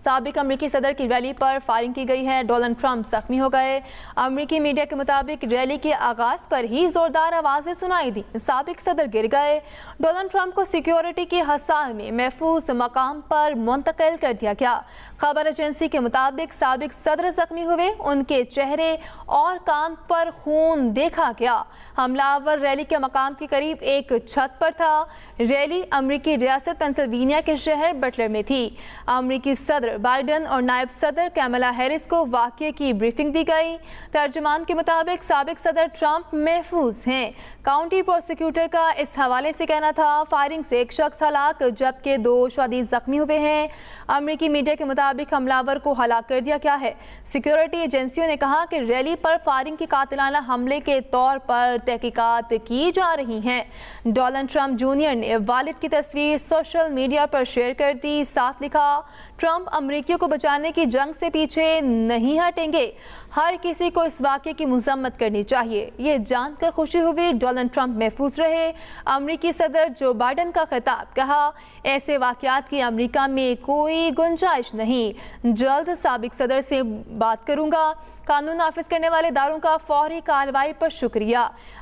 سابق امریکی صدر کی ریلی پر فائرنگ کی گئی ہے، ڈونلڈ ٹرمپ زخمی ہو گئے۔ امریکی میڈیا کے مطابق ریلی کے آغاز پر ہی زوردار آوازیں سنائی دی، سابق صدر گر گئے۔ ڈونلڈ ٹرمپ کو سیکیورٹی کے حصار میں محفوظ مقام پر منتقل کر دیا گیا۔ خبر ایجنسی کے مطابق سابق صدر زخمی ہوئے، ان کے چہرے اور کان پر خون دیکھا گیا۔ حملہ آور ریلی کے مقام کے قریب ایک چھت پر تھا۔ ریلی امریکی ریاست پینسلوینیا کے شہر بٹلر میں تھی۔ امریکی صدر بائیڈن اور نائب صدر کیملا ہیرس کو واقعے کی بریفنگ دی گئی۔ ترجمان کے مطابق سابق صدر ٹرمپ محفوظ ہیں۔ کاؤنٹی پروسیکیوٹر کا اس حوالے سے کہنا تھا فائرنگ سے ایک شخص ہلاک جبکہ 2 شدید زخمی ہوئے ہیں۔ امریکی میڈیا کے مطابق حملہ آور کو ہلاک کر دیا گیا ہے۔ سیکیورٹی ایجنسیوں نے کہا کہ ریلی پر فائرنگ کے قاتلانہ حملے کے طور پر تحقیقات کی جا رہی ہیں۔ ڈونلڈ ٹرمپ جونیئر نے والد کی تصویر سوشل میڈیا پر شیئر کر دی، ساتھ لکھا، ٹرمپ امریکیوں کو بچانے کی جنگ سے پیچھے نہیں ہٹیں گے۔ ہر کسی کو اس واقعے کی مذمت کرنی چاہیے۔ یہ جان کر خوشی ہوئی ڈونلڈ ٹرمپ محفوظ رہے۔ امریکی صدر جو بائیڈن کا خطاب، کہا ایسے واقعات کی امریکہ میں کوئی گنجائش نہیں، جلد سابق صدر سے بات کروں گا۔ قانون نافذ کرنے والے اداروں کا فوری کارروائی پر شکریہ۔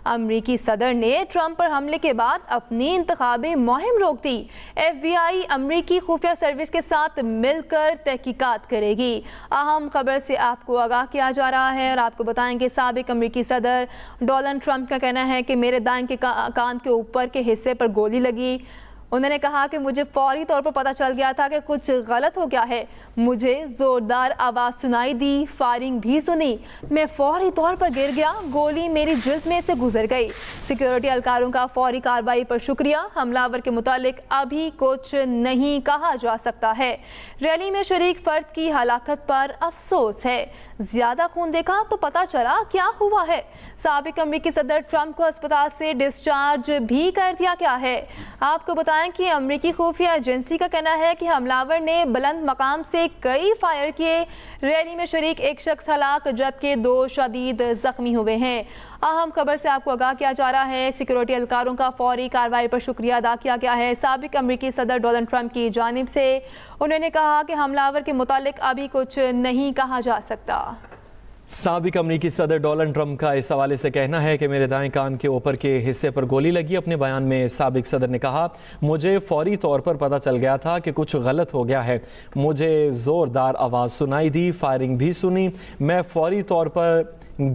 امریکی صدر نے ٹرمپ پر حملے کے بعد اپنی انتخابی مہم روک دی۔ ایف بی آئی امریکی خفیہ سروس کے ساتھ مل کر تحقیقات کرے گی۔ اہم خبر سے آپ کو آگاہ کیا جا رہا ہے اور آپ کو بتائیں گے سابق امریکی صدر ڈونلڈ ٹرمپ کا کہنا ہے کہ میرے دائیں کے کان کے اوپر کے حصے پر گولی لگی۔ انہوں نے کہا کہ مجھے فوری طور پر پتہ چل گیا تھا کہ کچھ غلط ہو گیا ہے۔ مجھے زوردار آواز سنائی دی، فائرنگ بھی سنی، میں فوری طور پر گر گیا، گولی میری جلد میں سے گزر گئی۔ سیکیورٹی اہلکاروں کا فوری کارروائی پر شکریہ۔ حملہ آور کے متعلق ابھی کچھ نہیں کہا جا سکتا ہے۔ ریلی میں شریک فرد کی ہلاکت پر افسوس ہے۔ زیادہ خون دیکھا تو پتہ چلا کیا ہوا ہے۔ سابق امریکی صدر ٹرمپ کو اسپتال سے ڈسچارج بھی کر دیا گیا ہے۔ آپ کو بتائیں کہ امریکی خفیہ ایجنسی کا کہنا ہے کہ حملہ آور نے بلند مقام سے کئی فائر کیے۔ ریلی میں شریک ایک شخص ہلاک جبکہ 2 شدید زخمی ہوئے ہیں۔ اہم خبر سے آپ کو آگاہ کیا جا رہا ہے، سیکیورٹی اہلکاروں کا فوری کارروائی پر شکریہ ادا کیا گیا ہے۔ سابق امریکی صدر ڈونلڈ ٹرمپ کی جانب سے انہوں نے کہا کہ حملہ آور کے متعلق ابھی کچھ نہیں کہا جا سکتا۔ سابق امریکی صدر ڈونلڈ ٹرمپ کا اس حوالے سے کہنا ہے کہ میرے دائیں کان کے اوپر کے حصے پر گولی لگی۔ اپنے بیان میں سابق صدر نے کہا، مجھے فوری طور پر پتہ چل گیا تھا کہ کچھ غلط ہو گیا ہے۔ مجھے زوردار آواز سنائی دی، فائرنگ بھی سنی، میں فوری طور پر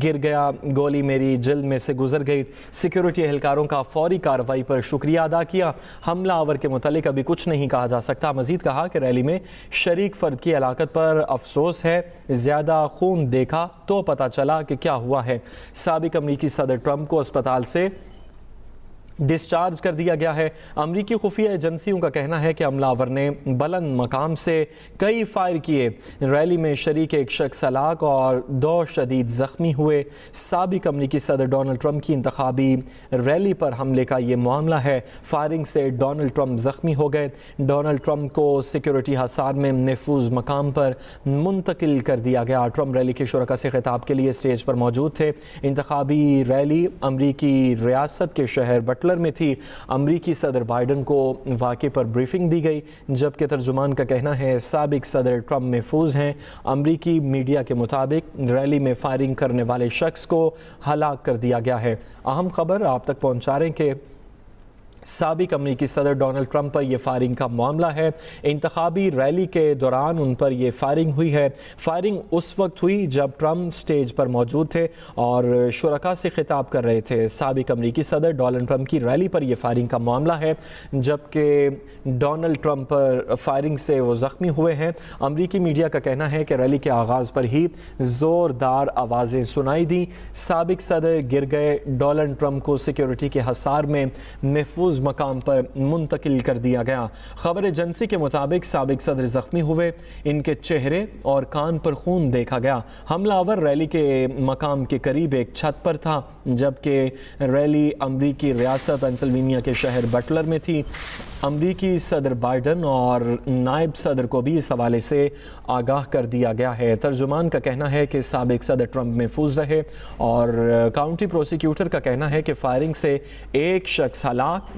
گر گیا، گولی میری جلد میں سے گزر گئی۔ سیکیورٹی اہلکاروں کا فوری کارروائی پر شکریہ ادا کیا۔ حملہ آور کے متعلق ابھی کچھ نہیں کہا جا سکتا۔ مزید کہا کہ ریلی میں شریک فرد کی ہلاکت پر افسوس ہے، زیادہ خون دیکھا تو پتہ چلا کہ کیا ہوا ہے۔ سابق امریکی صدر ٹرمپ کو اسپتال سے ڈسچارج کر دیا گیا ہے۔ امریکی خفیہ ایجنسیوں کا کہنا ہے کہ حملہ آور نے بلند مقام سے کئی فائر کیے۔ ریلی میں شریک ایک شخص ہلاک اور 2 شدید زخمی ہوئے۔ سابق امریکی صدر ڈونلڈ ٹرمپ کی انتخابی ریلی پر حملے کا یہ معاملہ ہے۔ فائرنگ سے ڈونلڈ ٹرمپ زخمی ہو گئے۔ ڈونلڈ ٹرمپ کو سیکیورٹی حصار میں محفوظ مقام پر منتقل کر دیا گیا۔ ٹرمپ ریلی کے شرکاء سے خطاب کے لیے اسٹیج پر موجود تھے۔ انتخابی ریلی امریکی ریاست کے شہر بٹلر میں تھی۔ امریکی صدر بائیڈن کو واقعے پر بریفنگ دی گئی جبکہ ترجمان کا کہنا ہے سابق صدر ٹرمپ محفوظ ہیں۔ امریکی میڈیا کے مطابق ریلی میں فائرنگ کرنے والے شخص کو ہلاک کر دیا گیا ہے۔ اہم خبر آپ تک پہنچا رہے ہیں کہ سابق امریکی صدر ڈونلڈ ٹرمپ پر یہ فائرنگ کا معاملہ ہے۔ انتخابی ریلی کے دوران ان پر یہ فائرنگ ہوئی ہے۔ فائرنگ اس وقت ہوئی جب ٹرمپ سٹیج پر موجود تھے اور شرکاء سے خطاب کر رہے تھے۔ سابق امریکی صدر ڈونلڈ ٹرمپ کی ریلی پر یہ فائرنگ کا معاملہ ہے جبکہ ڈونلڈ ٹرمپ پر فائرنگ سے وہ زخمی ہوئے ہیں۔ امریکی میڈیا کا کہنا ہے کہ ریلی کے آغاز پر ہی زوردار آوازیں سنائی دیں، سابق صدر گر گئے، ڈونلڈ ٹرمپ کو سیکیورٹی کے حصار میں محفوظ مقام پر منتقل کر دیا گیا۔ خبر ایجنسی کے مطابق سابق صدر زخمی ہوئے، ان کے چہرے اور کان پر خون دیکھا گیا۔ حملہ آور ریلی کے مقام کے قریب ایک چھت پر تھا جبکہ ریلی امریکی ریاست پینسلوینیا کے شہر بٹلر میں تھی۔ امریکی صدر بائیڈن اور نائب صدر کو بھی اس حوالے سے آگاہ کر دیا گیا ہے۔ ترجمان کا کہنا ہے کہ سابق صدر ٹرمپ محفوظ رہے اور کاؤنٹی پروسیکیوٹر کا کہنا ہے کہ فائرنگ سے ایک شخص ہلاک